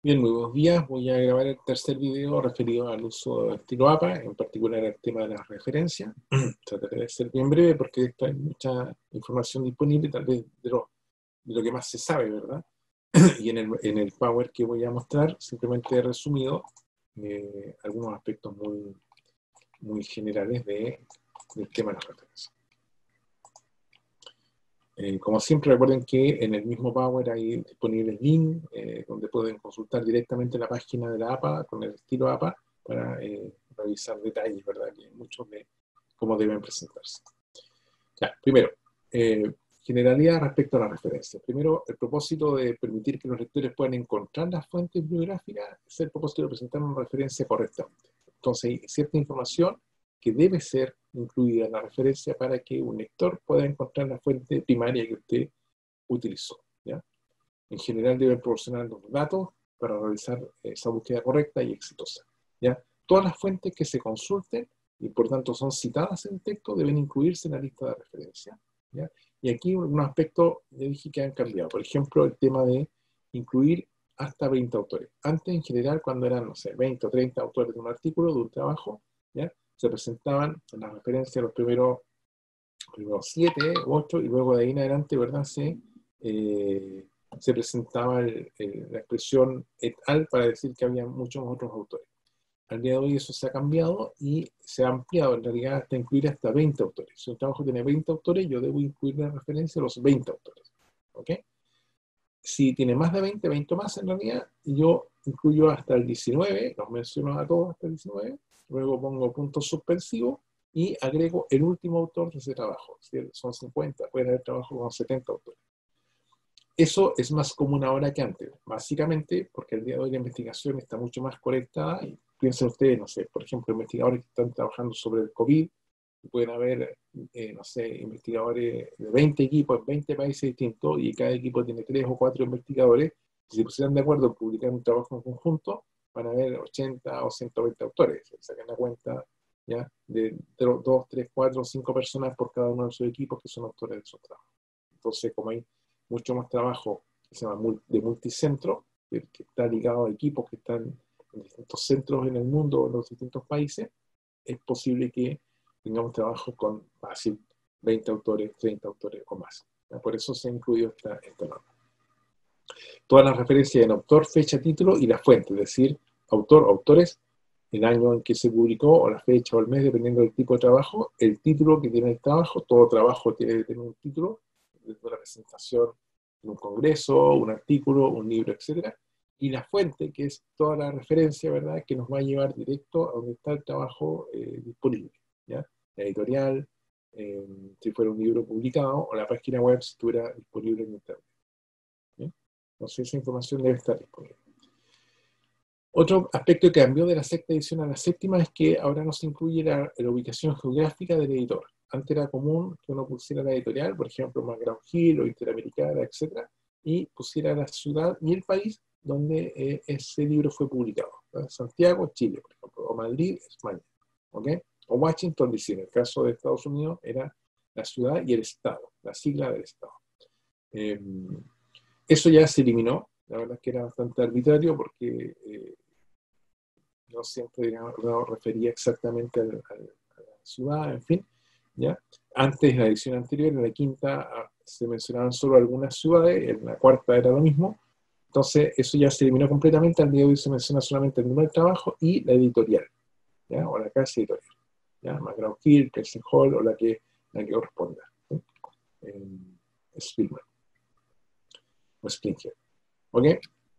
Bien, muy buenos días. Voy a grabar el tercer video referido al uso del estilo APA, en particular el tema de las referencias. Trataré de ser bien breve porque esto hay mucha información disponible, tal vez de lo que más se sabe, ¿verdad? Y en el Power que voy a mostrar, simplemente he resumido algunos aspectos muy generales del tema de las referencias. Como siempre, recuerden que en el mismo Power hay disponibles links donde pueden consultar directamente la página de la APA con el estilo APA para revisar detalles, ¿verdad? Que muchos de cómo deben presentarse. Ya, primero, generalidad respecto a las referencias. Primero, el propósito de permitir que los lectores puedan encontrar las fuentes bibliográficas es el propósito de presentar una referencia correctamente. Entonces, hay cierta información que debe ser incluida en la referencia para que un lector pueda encontrar la fuente primaria que usted utilizó, ¿ya? En general deben proporcionar los datos para realizar esa búsqueda correcta y exitosa, ¿ya? Todas las fuentes que se consulten y por tanto son citadas en el texto deben incluirse en la lista de referencia, ¿ya? Y aquí un aspecto, ya dije que han cambiado. Por ejemplo, el tema de incluir hasta 20 autores. Antes, en general, cuando eran, no sé, 20 o 30 autores de un artículo, de un trabajo, ¿ya? Se presentaban en la referencia los primeros 7, 8, y luego de ahí en adelante, ¿verdad? Se presentaba la expresión et al para decir que había muchos otros autores. Al día de hoy eso se ha cambiado y se ha ampliado en realidad hasta incluir hasta 20 autores. Si un trabajo tiene 20 autores, yo debo incluir en la referencia los 20 autores. ¿Ok? Si tiene más de 20 más en realidad, yo incluyo hasta el 19, los menciono a todos hasta el 19, luego pongo puntos suspensivos y agrego el último autor de ese trabajo. Si son 50, pueden haber trabajo con 70 autores. Eso es más común ahora que antes, básicamente porque el día de hoy la investigación está mucho más conectada. Y piensen ustedes, no sé, por ejemplo, investigadores que están trabajando sobre el COVID, pueden haber, no sé, investigadores de 20 equipos en 20 países distintos y cada equipo tiene 3 o 4 investigadores. Si se pusieran de acuerdo en publicar un trabajo en conjunto, van a haber 80 o 120 autores. Se sacan la cuenta, ¿ya? De 2, 3, 4, 5 personas por cada uno de sus equipos que son autores de esos trabajos. Entonces, como hay mucho más trabajo que se llama de multicentro, que está ligado a equipos que están en distintos centros en el mundo o en los distintos países, es posible que tengamos trabajo con fácil 20 autores, 30 autores o más. ¿Ya? Por eso se ha incluido esta norma. Todas las referencias en autor, fecha, título y la fuente, es decir, autor, autores, el año en que se publicó, o la fecha o el mes, dependiendo del tipo de trabajo, el título que tiene el trabajo, todo trabajo tiene que tener un título, desde la presentación en un congreso, un artículo, un libro, etc. Y la fuente, que es toda la referencia, ¿verdad?, que nos va a llevar directo a donde está el trabajo disponible, ¿ya? La editorial, si fuera un libro publicado, o la página web si estuviera disponible en internet. ¿Sí? Entonces esa información debe estar disponible. Otro aspecto que cambió de la sexta edición a la séptima es que ahora no se incluye la ubicación geográfica del editor. Antes era común que uno pusiera la editorial, por ejemplo, McGraw Hill o Interamericana, etc., y pusiera la ciudad y el país donde ese libro fue publicado. Santiago, Chile, por ejemplo, o Madrid, España, ¿ok? O Washington, D.C. En el caso de Estados Unidos era la ciudad y el estado, la sigla del estado. Eso ya se eliminó. La verdad es que era bastante arbitrario porque no siempre no refería exactamente a la ciudad, en fin, ¿ya? Antes, en la edición anterior, en la quinta, se mencionaban solo algunas ciudades, en la cuarta era lo mismo. Entonces, eso ya se eliminó completamente. Al día de hoy se menciona solamente el número de trabajo y la editorial, ¿ya? O la casa editorial, ¿ya? McGraw Hill, Kelsen Hall, o la que corresponda, ¿sí? Spielman o Springer, ¿ok?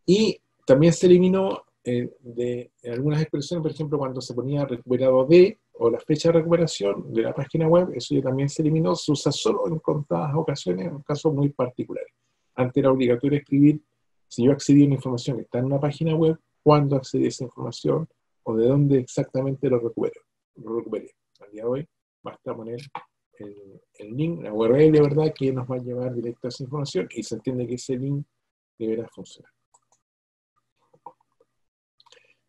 Y también se eliminó de algunas expresiones, por ejemplo, cuando se ponía recuperado de, o la fecha de recuperación de la página web, eso ya también se eliminó, se usa solo en contadas ocasiones, en casos muy particulares. Antes era obligatorio escribir, si yo accedí a una información que está en una página web, cuándo accedí a esa información, o de dónde exactamente lo recuperé. Al día de hoy, basta poner el link, la URL, de verdad, que nos va a llevar directo a esa información, y se entiende que ese link deberá funcionar.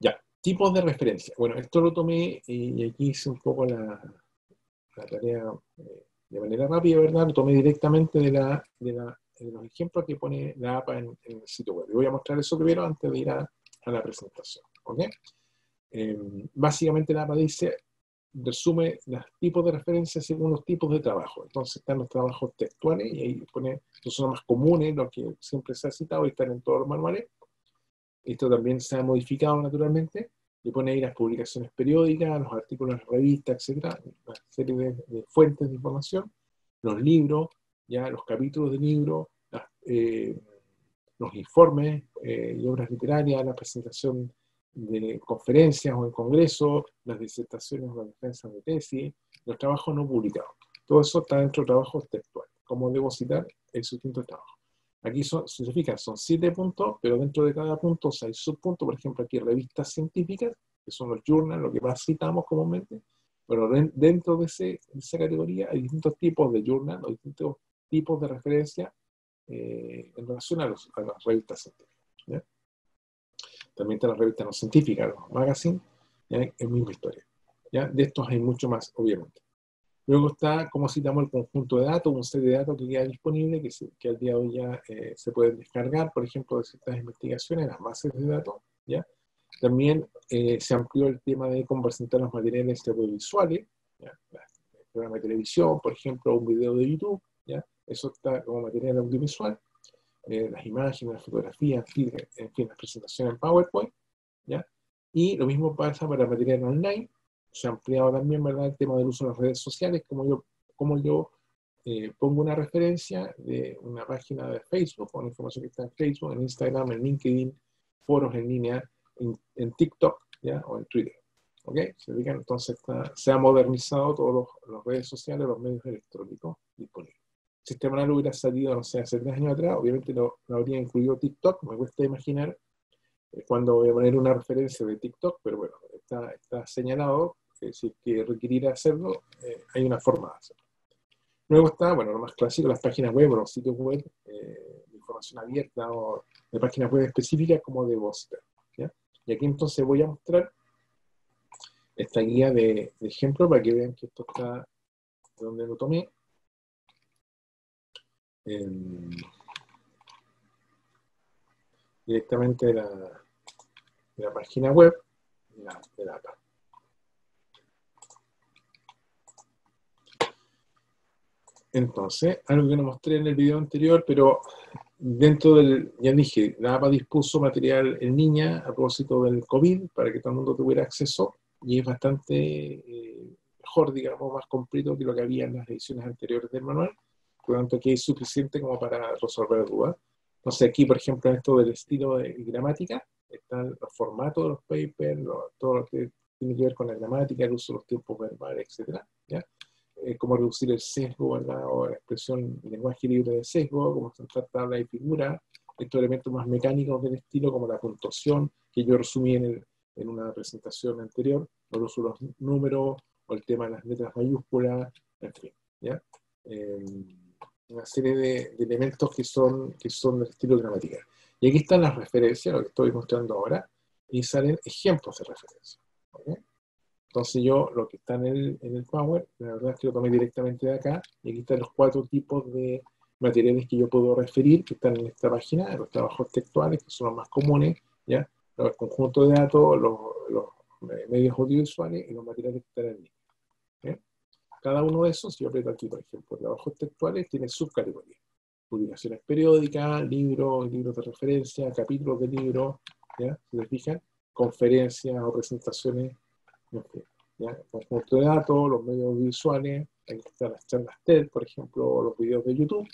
Ya, tipos de referencia. Bueno, esto lo tomé y aquí hice un poco la tarea de manera rápida, ¿verdad? Lo tomé directamente de los ejemplos que pone la APA en el sitio web. Y voy a mostrar eso primero antes de ir a a la presentación. ¿Ok? Básicamente la APA dice, resume los tipos de referencias según los tipos de trabajo. Entonces están los trabajos textuales y ahí pone, los son los más comunes, los que siempre se ha citado y están en todos los manuales. Esto también se ha modificado naturalmente. Y pone ahí las publicaciones periódicas, los artículos de revistas, etcétera, una serie de fuentes de información, los libros, ya los capítulos de libros, los informes y obras literarias, la presentación de conferencias o en congresos, las disertaciones o las defensas de tesis, los trabajos no publicados. Todo eso está dentro de trabajos textuales. Como debo citar, el sustento de trabajo. Aquí si se fijan, son 7 puntos, pero dentro de cada punto hay subpuntos. Por ejemplo, aquí revistas científicas, que son los journals, lo que más citamos comúnmente. Pero dentro de esa categoría hay distintos tipos de journal, o distintos tipos de referencia en relación a las revistas científicas. ¿Ya? También están las revistas no científicas, los magazines, ¿ya? Es misma historia. ¿Ya? De estos hay mucho más, obviamente. Luego está cómo citamos el conjunto de datos, un set de datos que queda disponible, que al día de hoy ya se pueden descargar, por ejemplo, de ciertas investigaciones, las bases de datos. ¿Ya? También se amplió el tema de cómo presentar los materiales audiovisuales, ¿ya? El programa de televisión, por ejemplo, un video de YouTube, ¿ya? Eso está como material audiovisual. Las imágenes, las fotografías, en fin, las presentaciones en PowerPoint, ¿ya? Y lo mismo pasa para material online. Se ha ampliado también, ¿verdad?, el tema del uso de las redes sociales, como yo pongo una referencia de una página de Facebook, con información que está en Facebook, en Instagram, en LinkedIn, foros en línea, en TikTok, ¿ya? O en Twitter. ¿Ok? ¿Se fijan? Entonces se ha modernizado todas las redes sociales, los medios electrónicos disponibles. El sistema análogo hubiera salido, no sé, hace 3 años atrás, obviamente no habría incluido TikTok, me cuesta imaginar cuándo voy a poner una referencia de TikTok, pero bueno, está señalado que si es que requiriera hacerlo, hay una forma de hacerlo. Luego está, bueno, lo más clásico, las páginas web o los sitios web de información abierta o de páginas web específicas como de Voster, ¿ya? Y aquí entonces voy a mostrar esta guía de ejemplo para que vean que esto está de donde lo tomé. Directamente de la página web de la APA. Entonces, algo que no mostré en el video anterior, pero dentro del, ya dije, la APA dispuso material en línea a propósito del COVID para que todo el mundo tuviera acceso y es bastante mejor, digamos, más completo que lo que había en las ediciones anteriores del manual. Por lo tanto, aquí es suficiente como para resolver dudas. Entonces, aquí, por ejemplo, en esto del estilo de gramática, están los formatos de los papers, todo lo que tiene que ver con la gramática, el uso de los tiempos verbales, etc. ¿Ya? Cómo reducir el sesgo, ¿verdad? O la expresión, el lenguaje libre de sesgo, cómo centrar tablas y figuras, estos elementos más mecánicos del estilo, como la puntuación, que yo resumí en una presentación anterior, el uso de los números, o el tema de las letras mayúsculas, en fin, ¿ya? Una serie de elementos que son del estilo gramatical. Y aquí están las referencias, lo que estoy mostrando ahora, y salen ejemplos de referencia. ¿Okay? Entonces yo, lo que está en el Power, la verdad es que lo tomé directamente de acá, y aquí están los 4 tipos de materiales que yo puedo referir, que están en esta página, los trabajos textuales, que son los más comunes, ¿ya? Los conjuntos de datos, los medios audiovisuales y los materiales que están en línea. ¿Okay? Cada uno de esos, si yo aprieto aquí, por ejemplo, trabajos textuales, tiene subcategorías. Publicaciones periódicas, libros de referencia, capítulos de libros, ¿ya? Si se fijan, conferencias o presentaciones, en fin, ¿ya? Conjunto de datos, los medios visuales, aquí están las charlas TED, por ejemplo, los videos de YouTube,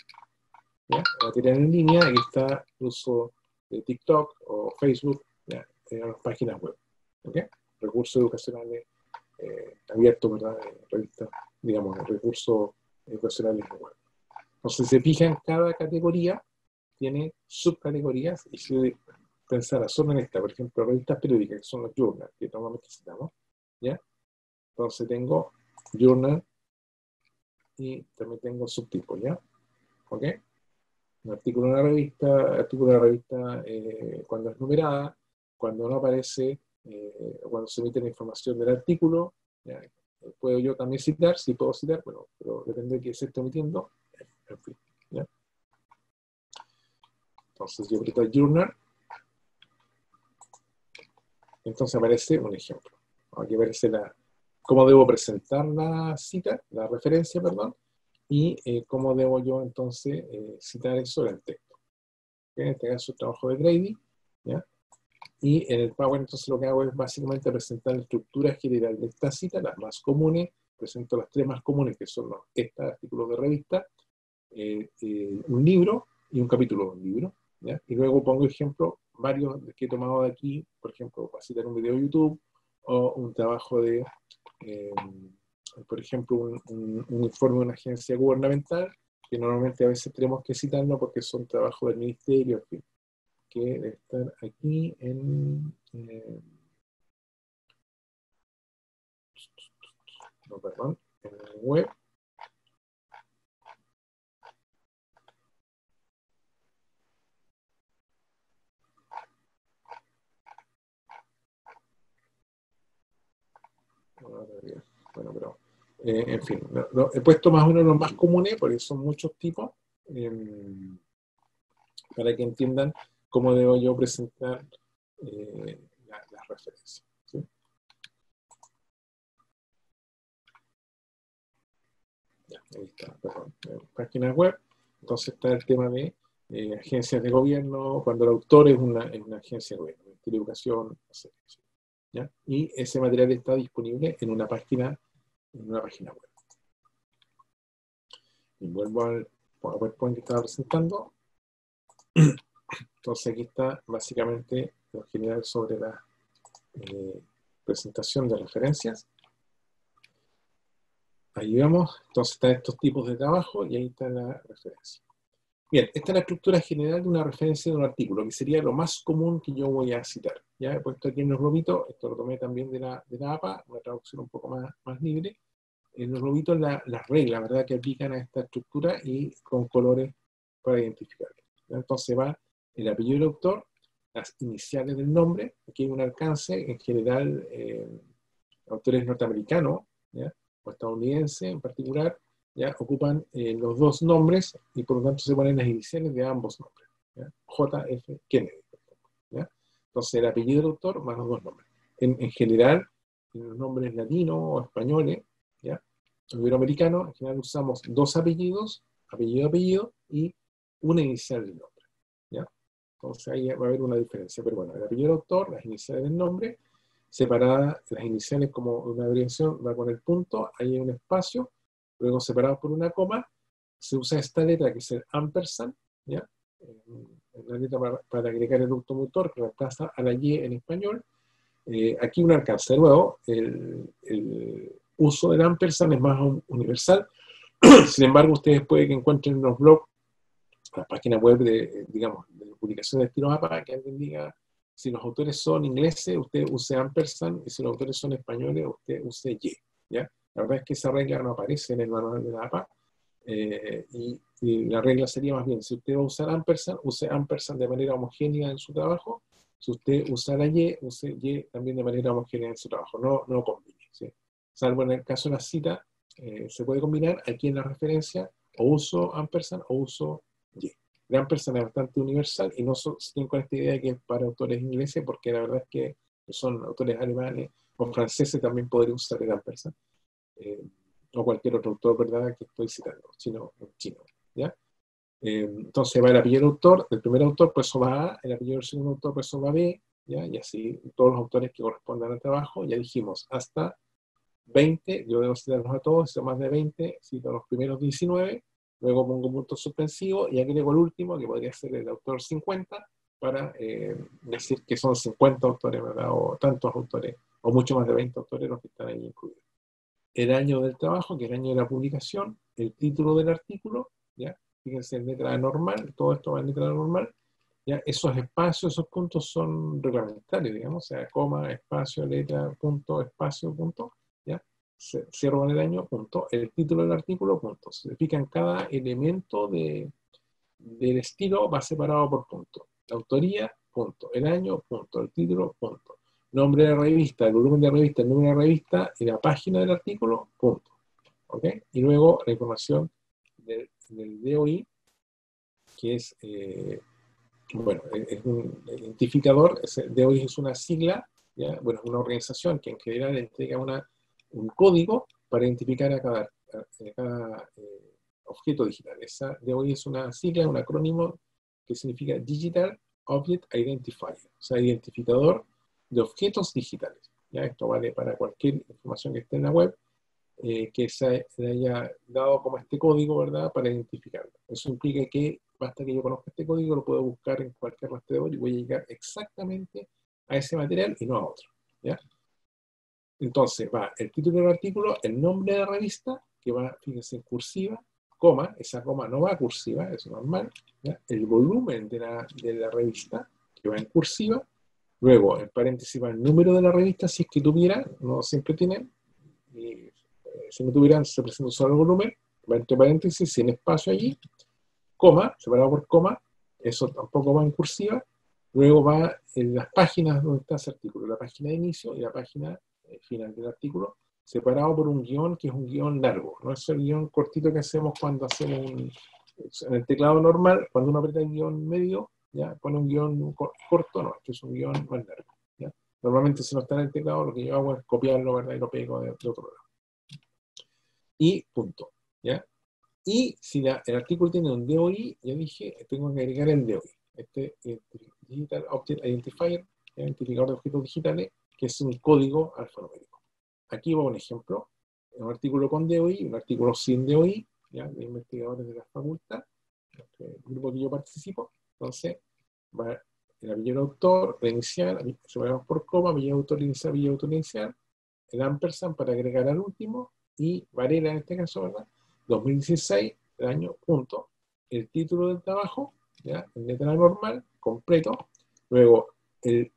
¿ya? Material en línea, aquí está el uso de TikTok o Facebook, ¿ya? En las páginas web, ¿ok? Recursos educacionales abiertos, ¿verdad? Revistas, digamos, recursos educacionales web. Entonces, se fijan, cada categoría tiene subcategorías, y si pensara solo en esta, por ejemplo, revistas periódicas, que son los journals, que normalmente citamos, ¿ya? Entonces tengo journal y también tengo subtipos, ¿ya? ¿Ok? Un artículo de una revista, cuando es numerada, cuando no aparece, cuando se emite la información del artículo, ¿ya? Puedo yo también citar, si puedo citar, bueno, pero depende de qué se esté emitiendo, en fin, ¿ya? Entonces yo aprieto el journal, Entonces aparece un ejemplo. Aquí aparece cómo debo presentar la cita, la referencia, perdón, y cómo debo yo entonces citar eso en el texto. En este caso el trabajo de Grady, ¿ya? Y en el PowerPoint entonces lo que hago es básicamente presentar la estructura general de esta cita, las más comunes, presento las tres más comunes que son estos artículos de revista, un libro y un capítulo de un libro, ¿ya? Y luego pongo ejemplo varios que he tomado de aquí, por ejemplo, para citar un video de YouTube o un trabajo de, por ejemplo, un informe de una agencia gubernamental, que normalmente a veces tenemos que citarlo porque son trabajos del ministerio, en fin, que debe estar aquí no, perdón, en el web. Bueno, pero en fin, he puesto más o menos los más comunes, porque son muchos tipos, para que entiendan cómo debo yo presentar las referencias. ¿Sí? Ya, ahí está, perdón, páginas web. Entonces está el tema de agencias de gobierno, cuando el autor es una agencia de gobierno, Ministerio de Educación, no sé, ¿ya? Y ese material está disponible en una página web. Y vuelvo al PowerPoint que estaba presentando. Entonces aquí está básicamente lo general sobre la presentación de referencias. Ahí vemos, entonces están estos tipos de trabajo y ahí está la referencia. Bien, esta es la estructura general de una referencia de un artículo, que sería lo más común que yo voy a citar. Ya he puesto aquí en los globitos, esto lo tomé también de la APA, una traducción un poco más libre. En los globitos las reglas, ¿verdad?, que aplican a esta estructura y con colores para identificarlo. Entonces va el apellido del autor, las iniciales del nombre, aquí hay un alcance, en general, autores norteamericanos, ¿ya?, o estadounidenses en particular, ya ocupan los dos nombres y por lo tanto se ponen las iniciales de ambos nombres, ¿ya? J.F. Kennedy, ¿ya? Entonces el apellido del autor más los dos nombres. En general, en los nombres latinos o españoles, ¿ya?, iberoamericanos, en general usamos dos apellidos, apellido y una inicial del nombre, ¿ya? Entonces ahí va a haber una diferencia, pero bueno, el apellido del autor, las iniciales del nombre, separadas, las iniciales como una abreviación, va con el punto, ahí hay un espacio, luego separados por una coma, se usa esta letra que es el ampersand, ¿ya? La letra para agregar el automotor que reemplaza a la Y en español. Aquí un alcance. De nuevo, el uso del ampersand es más universal. Sin embargo, ustedes pueden que encuentren en los blogs, las páginas web de, digamos, de publicación de estilo APA, que alguien diga, si los autores son ingleses, usted use ampersand, y si los autores son españoles, usted use Y, ¿ya? La verdad es que esa regla no aparece en el manual de la APA, y la regla sería más bien, si usted va a usar ampersand, use ampersand de manera homogénea en su trabajo. Si usted usa la Y, use Y también de manera homogénea en su trabajo, no combine, ¿sí? Salvo en el caso de la cita, se puede combinar. Aquí en la referencia, o uso ampersand o uso Y. El ampersand es bastante universal y no siguen con esta idea de que es para autores ingleses, porque la verdad es que son autores alemanes o franceses también podrían usar el ampersand. O cualquier otro autor, ¿verdad?, que estoy citando, chino, ¿ya? Entonces va el apellido del autor, del primer autor, pues eso va A, el apellido del segundo autor, pues eso va B, ¿ya? Y así todos los autores que correspondan al trabajo. Ya dijimos, hasta 20, yo debo citarlos a todos, si son más de 20, cito los primeros 19, luego pongo un punto suspensivo y agrego el último, que podría ser el autor 50, para decir que son 50 autores, ¿verdad?, o tantos autores, o mucho más de 20 autores los que están ahí incluidos. El año del trabajo, que es el año de la publicación, el título del artículo, ¿ya? Fíjense en letra normal, todo esto va en letra normal, ¿ya? Esos espacios, esos puntos son reglamentarios, digamos, o sea, coma, espacio, letra, punto, espacio, punto, ¿ya? Cierro en el año, punto, el título del artículo, punto. Se fijan, cada elemento del estilo va separado por punto. La autoría, punto. El año, punto. El título, punto. Nombre de la revista, el volumen de la revista, el número de la revista y la página del artículo, punto. ¿Ok? Y luego la información del DOI, que es, bueno, es un identificador. DOI es una sigla ¿ya? Bueno, una organización que en general entrega un código para identificar a cada objeto digital. Esa DOI es una sigla, un acrónimo que significa Digital Object Identifier, o sea, identificador de objetos digitales. ¿Ya? Esto vale para cualquier información que esté en la web, que se le haya dado como este código, ¿verdad?, para identificarlo. Eso implica que basta que yo conozca este código, lo puedo buscar en cualquier rastreador y voy a llegar exactamente a ese material y no a otro. ¿Ya? Entonces va el título del artículo, el nombre de la revista, que va, fíjense, en cursiva, coma, esa coma no va cursiva, es normal, ¿ya? El volumen de la revista, que va en cursiva, luego en paréntesis va el número de la revista, si es que tuviera, no siempre tienen, y si no tuvieran, se presenta solo el volumen, va entre paréntesis, sin espacio allí, coma, separado por coma, eso tampoco va en cursiva, luego va en las páginas donde está ese artículo, la página de inicio y la página final del artículo, separado por un guión que es un guión largo, no es el guión cortito que hacemos cuando hacemos en el teclado normal, cuando uno aprieta el guión medio, ya pone un guión corto, no, esto es un guión más largo. ¿Ya? Normalmente si no está en el teclado, lo que yo hago es copiarlo, ¿verdad? Y lo pego de otro lado. Y punto. ¿Ya? Y si el artículo tiene un DOI, ya dije, tengo que agregar el DOI. Este Digital Object Identifier, identificador de objetos digitales, que es un código alfanumérico. Aquí va un ejemplo, un artículo con DOI, un artículo sin DOI, ¿ya? De investigadores de la facultad, el grupo que yo participo. Entonces, va el apellido autor, la inicial, separamos por coma, apellido autor inicial, el ampersand para agregar al último, y Varela en este caso, ¿verdad? 2016, el año, punto. El título del trabajo, ¿ya? En letra normal, completo. Luego, el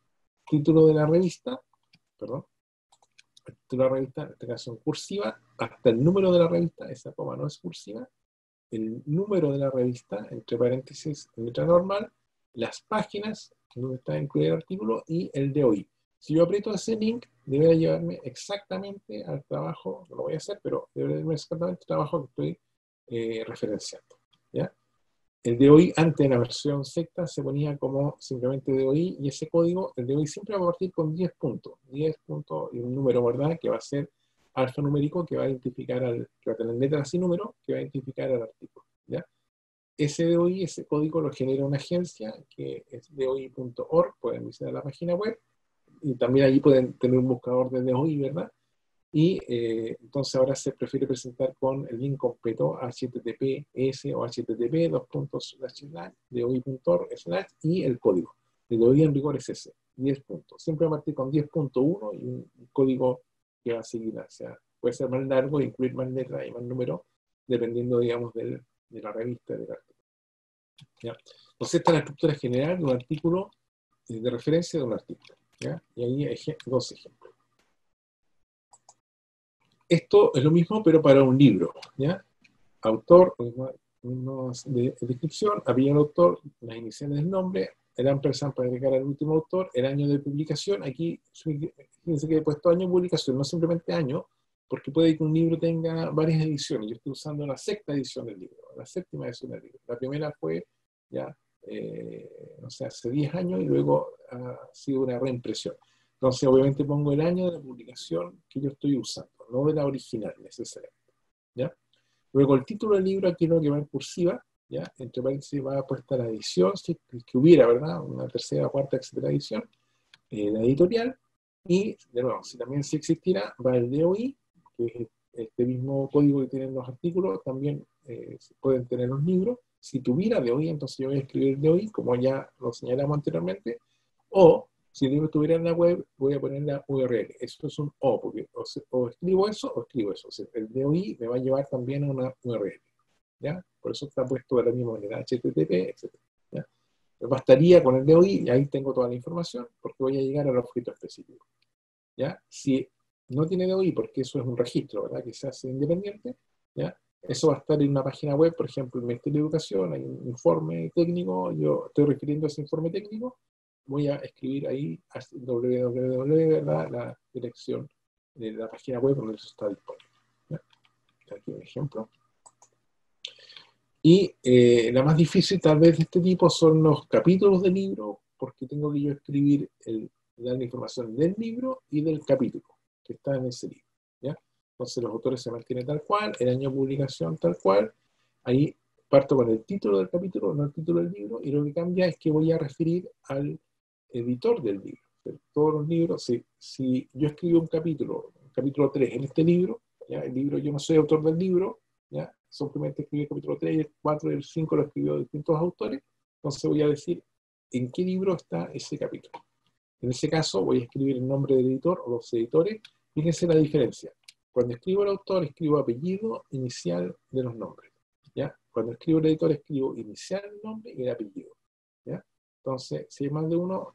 título de la revista, perdón, el título de la revista, en este caso en cursiva, hasta el número de la revista, esa coma no es cursiva, el número de la revista, entre paréntesis, en letra normal, las páginas donde está incluido el artículo y el de hoy. Si yo aprieto ese link, debería llevarme exactamente al trabajo, no lo voy a hacer, pero debería llevarme exactamente al trabajo que estoy referenciando. ¿Ya? El de hoy, antes en la versión secta, se ponía como simplemente de hoy, y ese código, el de hoy siempre va a partir con 10 puntos. 10 puntos y un número, ¿verdad?, que va a ser alfanumérico, que va a identificar que va a tener letras y números, que va a identificar al artículo. ¿Ya? Ese DOI, ese código lo genera una agencia que es DOI.org, pueden visitar la página web, y también allí pueden tener un buscador de DOI, ¿verdad? Y entonces ahora se prefiere presentar con el link completo https o http DOI.org y el código. El DOI en rigor es ese, 10 puntos. Siempre va a partir con 10.1 y un código que va a seguir, o sea, puede ser más largo, incluir más letras y más números, dependiendo, digamos, de la revista, del artículo. ¿Ya? Entonces esta es la estructura general de un artículo, de referencia de un artículo. ¿Ya? Y ahí hay dos ejemplos. Esto es lo mismo, pero para un libro. ¿Ya? Autor, de descripción, apellido del autor, las iniciales del nombre, el ampersand para agregar al último autor, el año de publicación. Aquí, fíjense que he puesto año de publicación, no simplemente año, porque puede que un libro tenga varias ediciones. Yo estoy usando la sexta edición del libro, la séptima edición del libro. La primera fue ya, no sé, hace 10 años y luego ha sido una reimpresión. Entonces, obviamente pongo el año de la publicación que yo estoy usando, no de la original necesariamente. ¿Ya? Luego el título del libro, aquí lo que va en cursiva, ¿ya? Entre paréntesis va puesta la edición, si es que hubiera, ¿verdad? Una tercera, cuarta, etcétera edición, la editorial, y de nuevo, si existiera, va el DOI, que es este mismo código que tienen los artículos, también pueden tener los libros. Si tuviera DOI, entonces yo voy a escribir DOI, como ya lo señalamos anteriormente, o si el libro estuviera en la web, voy a poner la URL. Eso es un O, porque o escribo eso o escribo eso. O sea, el DOI me va a llevar también a una URL. ¿Ya? Por eso está puesto de la misma manera, HTTP, etc. ¿Ya? Me bastaría con el DOI y ahí tengo toda la información porque voy a llegar al objeto específico. ¿Ya? Si no tiene DOI, porque eso es un registro, ¿verdad?, que se hace independiente, ¿ya? Eso va a estar en una página web, por ejemplo, en el Ministerio de Educación, hay un informe técnico, yo estoy refiriendo a ese informe técnico, voy a escribir ahí www, la dirección de la página web donde eso está disponible. ¿Ya? Aquí un ejemplo. Y la más difícil tal vez de este tipo son los capítulos del libro, porque tengo que yo escribir da la información del libro y del capítulo que está en ese libro, ¿ya? Entonces los autores se mantienen tal cual, el año de publicación tal cual, ahí parto con el título del capítulo, no el título del libro, y lo que cambia es que voy a referir al editor del libro. Todos los libros, si yo escribo un capítulo 3 en este libro, ¿ya? El libro, yo no soy autor del libro, ¿ya? Simplemente escribí el capítulo 3, el 4 y el 5 lo escribió distintos autores, entonces voy a decir en qué libro está ese capítulo. En ese caso voy a escribir el nombre del editor o los editores. Fíjense la diferencia. Cuando escribo el autor, escribo apellido inicial de los nombres, ¿ya? Cuando escribo el editor, escribo inicial el nombre y el apellido, ¿ya? Entonces, si hay más de uno,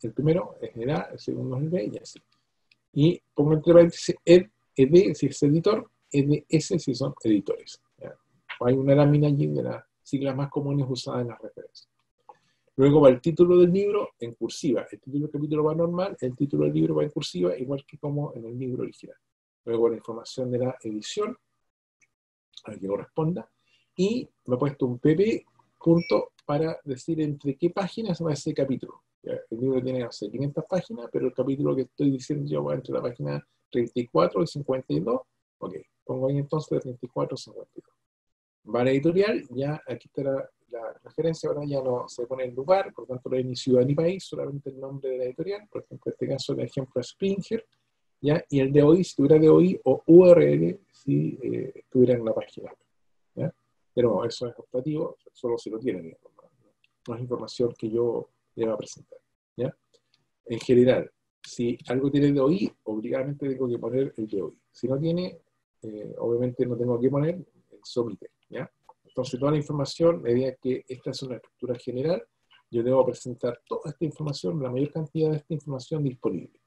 el primero es el A, el segundo es el B y así. Y pongo entre paréntesis ED si es editor, EDS si son editores, ¿ya? Hay una lámina allí de las siglas más comunes usadas en las referencias. Luego va el título del libro en cursiva. El título del capítulo va normal, el título del libro va en cursiva, igual que como en el libro original. Luego la información de la edición, a la que corresponda, y me he puesto un pp punto para decir entre qué páginas va ese capítulo. ¿Ya? El libro tiene, no sé, 500 páginas, pero el capítulo que estoy diciendo yo va entre la página 34 y 52. Ok, pongo ahí entonces 34 y 52. Vale editorial, ya aquí está la referencia, ahora ya no se pone el lugar, por lo tanto no hay ni ciudad ni país, solamente el nombre de la editorial, por ejemplo, en este caso el ejemplo es Springer, ¿ya? Y el de hoy, si tuviera de hoy, o URL, si estuviera en la página, ¿ya? Pero eso es optativo, solo si lo tienen, no es información que yo le va a presentar, ¿ya? En general, si algo tiene de hoy, obligadamente tengo que poner el de hoy. Si no tiene, obviamente no tengo que poner el somite, ¿ya? Entonces toda la información, a medida que esta es una estructura general, yo debo presentar toda esta información, la mayor cantidad de esta información disponible.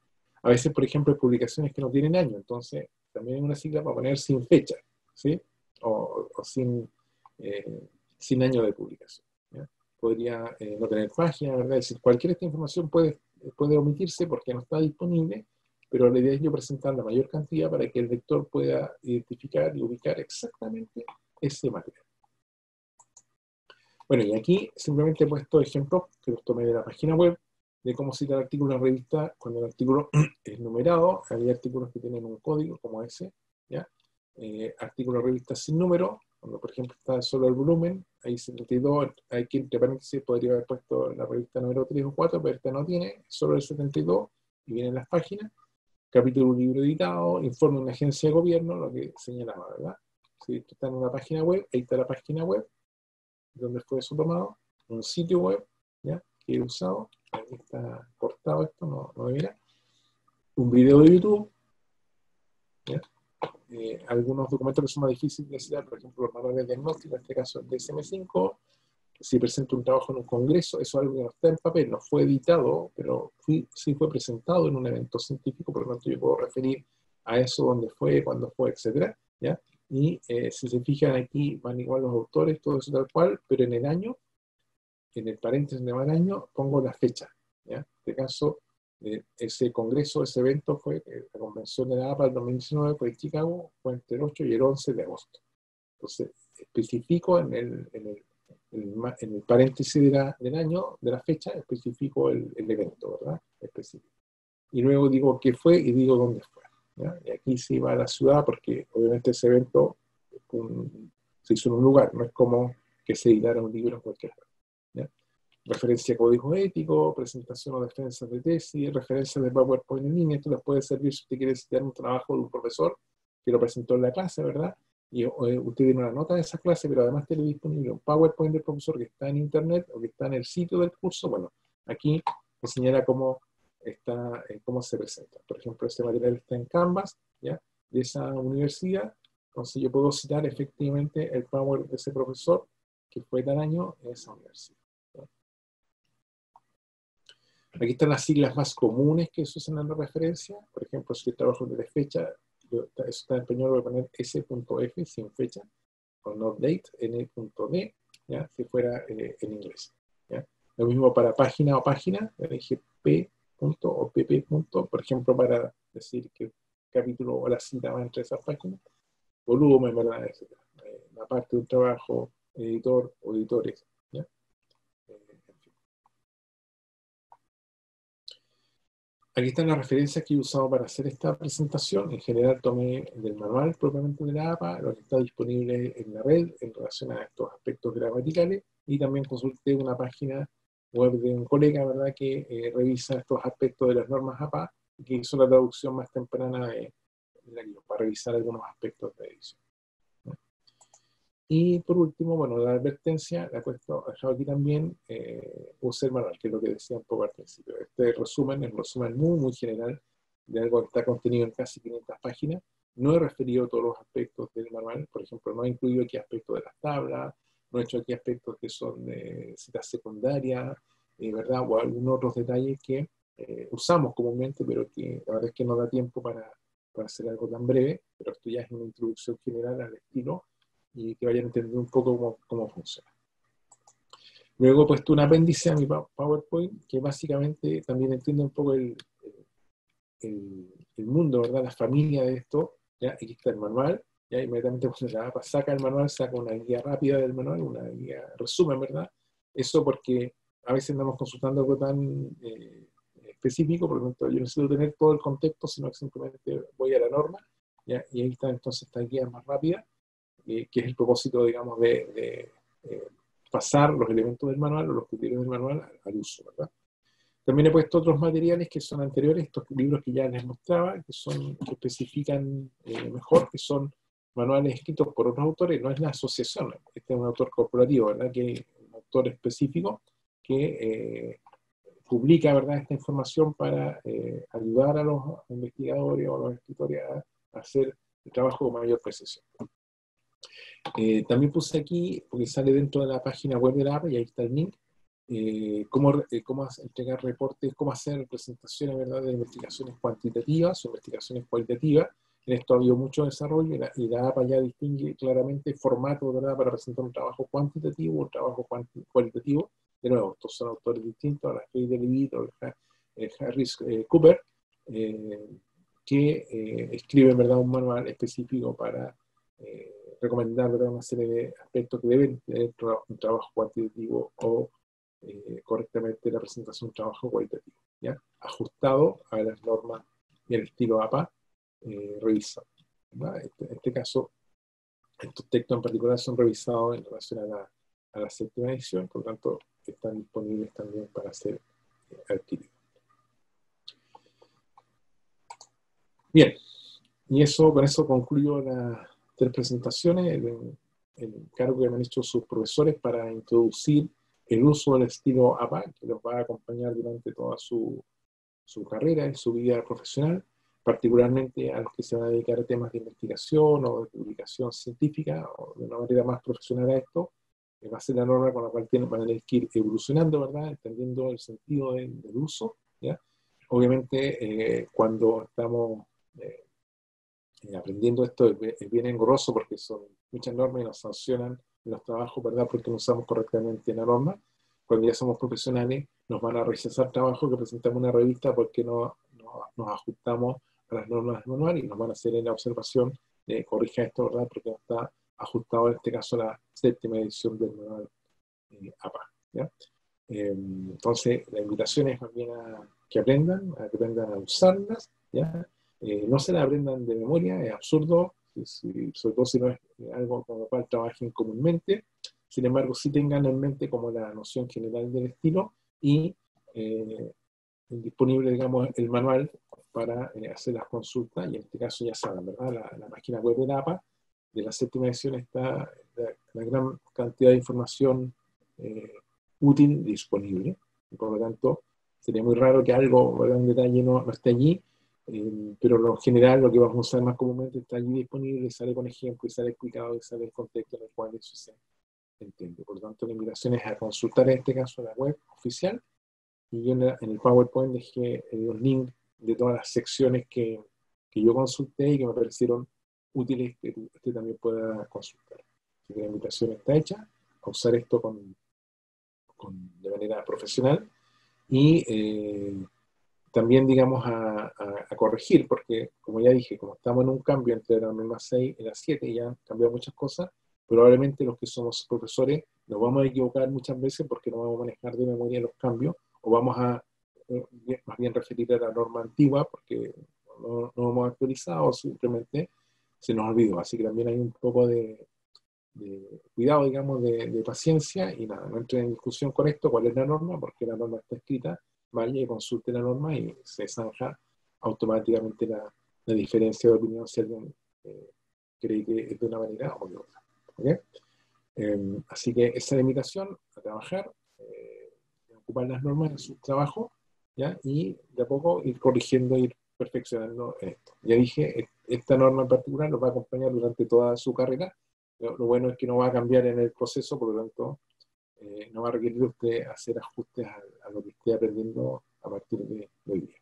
A veces, por ejemplo, hay publicaciones que no tienen año, entonces también hay una sigla para poner sin fecha, ¿sí? O sin año de publicación, ¿ya? Podría no tener página, ¿verdad? Es decir, cualquier esta información puede omitirse porque no está disponible, pero la idea es yo presentar la mayor cantidad para que el lector pueda identificar y ubicar exactamente ese material. Bueno, y aquí simplemente he puesto ejemplos que los tomé de la página web de cómo citar artículos en revista cuando el artículo es numerado. Hay artículos que tienen un código como ese, ¿ya? Artículos de revista sin número, cuando por ejemplo está solo el volumen, hay 72, hay que entre paréntesis podría haber puesto la revista número 3 o 4, pero esta no tiene, solo el 72, y vienen las páginas. Capítulo de un libro editado, informe de una agencia de gobierno, lo que señalaba, ¿verdad? Si esto está en una página web, ahí está la página web, donde fue eso tomado, un sitio web, ¿ya? Que he usado, aquí está cortado esto, no me mira, un video de YouTube, ¿ya? Algunos documentos que son más difíciles de citar, por ejemplo, los manuales de diagnóstico, en este caso el DSM-5, si presento un trabajo en un congreso, eso es algo que no está en papel, no fue editado, pero sí fue presentado en un evento científico, por lo tanto yo puedo referir a eso, dónde fue, cuándo fue, etcétera, ¿ya? Y si se fijan aquí, van igual los autores, todo eso tal cual, pero en el año, en el paréntesis de el año, pongo la fecha, ¿ya? En este caso, ese congreso, ese evento fue, la convención de la APA del 2019 fue en Chicago, fue entre el 8 y el 11 de agosto. Entonces, especifico en el paréntesis del año, de la fecha, especifico el evento, ¿verdad? Específico. Y luego digo qué fue y digo dónde fue, ¿ya? Y aquí se va a la ciudad porque obviamente ese evento se hizo en un lugar, no es como que se editara un libro en cualquier lugar, ¿ya? Referencia a código ético, presentación o defensa de tesis, referencias de PowerPoint en línea. Esto les puede servir si usted quiere citar un trabajo de un profesor que lo presentó en la clase, ¿verdad? Y usted tiene una nota de esa clase, pero además tiene disponible un PowerPoint del profesor que está en internet o que está en el sitio del curso. Bueno, aquí me señala cómo está, cómo se presenta. Por ejemplo, ese material está en Canvas, ¿ya? De esa universidad. Entonces yo puedo citar efectivamente el Power de ese profesor que fue tal año en esa universidad. Aquí están las siglas más comunes que se usan en la referencia. Por ejemplo, si el trabajo de fecha, eso está en español, voy a poner S.F sin fecha, con not date, N.D, ¿ya? Si fuera en inglés, ¿ya? Lo mismo para página o página, dije P. o PP. Por ejemplo, para decir que el capítulo o la cita va entre esas páginas, volumen, ¿verdad? Etc. La parte de un trabajo, editor o editores, ¿ya? Aquí están las referencias que he usado para hacer esta presentación. En general tomé del manual propiamente de la APA, lo que está disponible en la red en relación a estos aspectos gramaticales, y también consulté una página web de un colega, ¿verdad?, que revisa estos aspectos de las normas APA y que hizo la traducción más temprana de la guía para revisar algunos aspectos de edición. Y por último, bueno, la advertencia, la he dejado aquí también, use el manual, que es lo que decía un poco al principio. Este resumen es un resumen muy, muy general de algo que está contenido en casi 500 páginas. No he referido todos los aspectos del manual, por ejemplo, no he incluido aquí aspectos de las tablas, no he hecho aquí aspectos que son de citas secundarias, ¿verdad? O algunos otros detalles que usamos comúnmente, pero que la verdad es que no da tiempo para hacer algo tan breve, pero esto ya es una introducción general al estilo y que vayan a entender un poco cómo funciona. Luego he puesto un apéndice a mi PowerPoint que básicamente también entiende un poco el mundo, ¿verdad? La familia de esto. ¿Ya? Aquí está el manual, ya inmediatamente cuando la APA saca el manual, saca una guía rápida del manual, una guía resumen, ¿verdad? Eso porque a veces andamos consultando algo tan específico, por lo tanto yo necesito tener todo el contexto, sino que simplemente voy a la norma, ¿ya? Y ahí está entonces esta guía más rápida, que es el propósito, digamos, de pasar los elementos del manual o los criterios del manual al uso, ¿verdad? También he puesto otros materiales que son anteriores, estos libros que ya les mostraba, que especifican mejor, que son manuales escritos por otros autores, no es la asociación, este es un autor corporativo, ¿verdad? Que es un autor específico que publica, ¿verdad?, esta información para ayudar a los investigadores o a los escritores a hacer el trabajo con mayor precisión. También puse aquí, porque sale dentro de la página web de la APA, y ahí está el link, cómo entregar reportes, cómo hacer presentaciones, ¿verdad?, de investigaciones cuantitativas o investigaciones cualitativas. En esto ha habido mucho desarrollo y la APA ya distingue claramente el formato, ¿verdad?, para presentar un trabajo cuantitativo o un trabajo cualitativo. De nuevo, estos son autores distintos, a la Heidel Levitt o Harris Cooper, que escriben, ¿verdad?, un manual específico para recomendar, ¿verdad?, una serie de aspectos que deben tener un trabajo cuantitativo o correctamente la presentación de un trabajo cualitativo, ¿ya? Ajustado a las normas y el estilo APA revisado. En este caso, estos textos en particular son revisados en relación a la séptima edición, por lo tanto, están disponibles también para ser adquiridos. Bien, y con eso concluyo las 3 presentaciones, el encargo que me han hecho sus profesores para introducir el uso del estilo APA, que los va a acompañar durante toda su carrera y su vida profesional, particularmente a los que se van a dedicar a temas de investigación o de publicación científica, o de una manera más profesional a esto, va a ser la norma con la cual van a tener que ir evolucionando, ¿verdad?, entendiendo el sentido del uso, ¿ya? Obviamente, cuando estamos aprendiendo esto es bien engorroso porque son muchas normas y nos sancionan en los trabajos, ¿verdad?, porque no usamos correctamente la norma. Cuando ya somos profesionales, nos van a rechazar trabajo que presentamos en una revista porque no nos ajustamos a las normas del manual y nos van a hacer en la observación de corrija esto, ¿verdad?, porque no está ajustado en este caso a la séptima edición del manual APA, ¿ya? Entonces, la invitación es más bien a que aprendan a usarlas, ¿ya? No se la aprendan de memoria, es absurdo, sobre todo si no es algo con lo cual trabajen comúnmente. Sin embargo, sí tengan en mente como la noción general del estilo y disponible, digamos, el manual para hacer las consultas, y en este caso ya saben, ¿verdad? La página web de la APA, de la séptima edición, está la gran cantidad de información útil disponible, y por lo tanto sería muy raro que algo, ¿verdad?, un detalle no esté allí, pero en general lo que vamos a usar más comúnmente está allí disponible, sale con ejemplo, y sale explicado, y sale el contexto en el cual eso se entiende. Por lo tanto, la invitación es a consultar en este caso la web oficial, y yo en el PowerPoint dejé los links de todas las secciones que yo consulté y que me parecieron útiles que usted también pueda consultar. Así que la invitación está hecha a usar esto de manera profesional y también, digamos, a corregir, porque como ya dije, como estamos en un cambio entre la norma 6 y la 7, ya han cambiado muchas cosas, probablemente los que somos profesores nos vamos a equivocar muchas veces porque no vamos a manejar de memoria los cambios, o vamos a más bien referir a la norma antigua, porque no hemos actualizado, simplemente se nos olvidó. Así que también hay un poco de cuidado, digamos, de paciencia y nada, no entre en discusión con esto, cuál es la norma, porque la norma está escrita, vaya y consulte la norma y se zanja automáticamente la diferencia de opinión si alguien cree que es de una manera o de otra. ¿Okay? Así que esa es la invitación a trabajar, ocupar las normas en su trabajo, ¿ya? Y de a poco ir corrigiendo, ir perfeccionando en esto. Ya dije, esta norma en particular nos va a acompañar durante toda su carrera. Lo bueno es que no va a cambiar en el proceso, por lo tanto, no va a requerir usted hacer ajustes a lo que esté aprendiendo a partir de hoy día.